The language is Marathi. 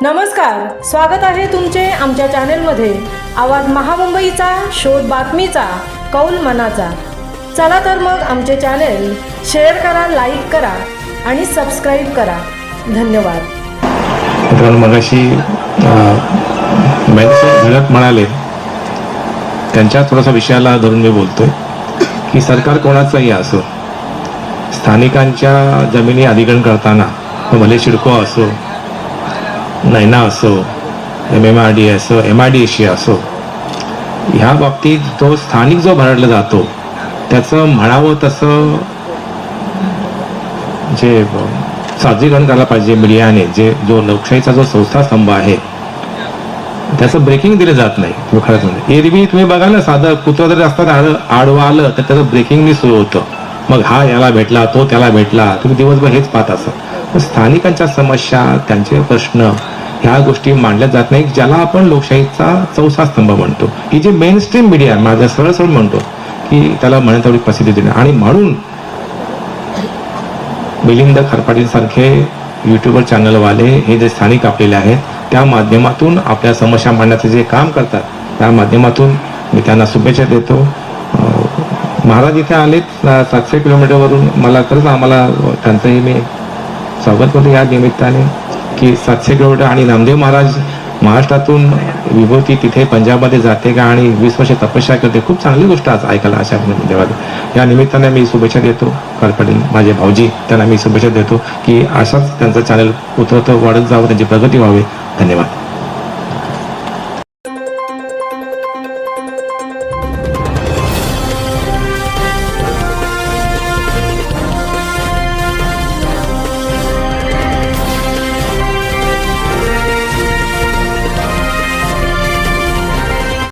नमस्कार, स्वागत आहे तुमचे आमच्या चॅनेलमध्ये. आवाज महामुंबईचा, शोध बातमीचा, कौल मनाचा. चला तर मग आमचे चॅनेल शेअर करा, लाईक करा आणि सबस्क्राईब करा. धन्यवाद. मित्रांनो, मगाशी झळक म्हणाले त्यांच्या थोडासा विषयाला धरून मी बोलतोय की सरकार कोणाचंही असो, स्थानिकांच्या जमिनी अधिग्रहण करताना भले सिडको असो, नैना असो, MMRDA असो, MIDC असो, ह्या बाबतीत जो स्थानिक जो भरडला जातो त्याचं म्हणावं तसं जे सादरीकरण करायला पाहिजे मीडियाने. जो लोकशाहीचा जो चौथा स्तंभ आहे त्याचं ब्रेकिंग दिलं जात नाही. तुम्ही खरंच म्हणजे एरवी तुम्ही बघा ना, साधं कुत्र जरी असतात आडवं आलं तर त्याचं ब्रेकिंगनी सुरू होतं. मग हा याला भेटला, तो त्याला भेटला, तुम्ही दिवसभर हेच पाहत असाल. स्थानिकांच्या समस्या, त्यांचे प्रश्न, ह्या गोष्टी मांडल्या जात नाही, ज्याला आपण लोकशाहीचा चौथा स्तंभ म्हणतो. ही जी मेन स्ट्रीम मीडिया माझ्या सरळ म्हणतो की त्याला म्हणत तेवढी प्रसिद्धी देणे. आणि म्हणून मिलिंद खरपाटील सारखे युट्यूबर चॅनलवाले हे जे स्थानिक आपलेले आहेत त्या माध्यमातून आपल्या समस्या मांडण्याचं जे काम करतात त्या माध्यमातून मी त्यांना शुभेच्छा देतो. महाराज इथे आलेत 700 किलोमीटरवरून. मला खरंच आम्हाला त्यांचंही मी स्वागत करतो या निमित्ताने की 700 किलोमीटर. आणि नामदेव महाराज महाराष्ट्रातून विभूती तिथे पंजाबमध्ये जाते का आणि 20 वर्ष तपस्या करते. खूप चांगली गोष्ट आज ऐकायला अशा देवाला. या निमित्ताने मी शुभेच्छा देतो. खरपाटील माझे भाऊजी, त्यांना मी शुभेच्छा देतो की असाच त्यांचं चॅनल उतरतं, वाढत जावं, त्यांची प्रगती व्हावी. धन्यवाद.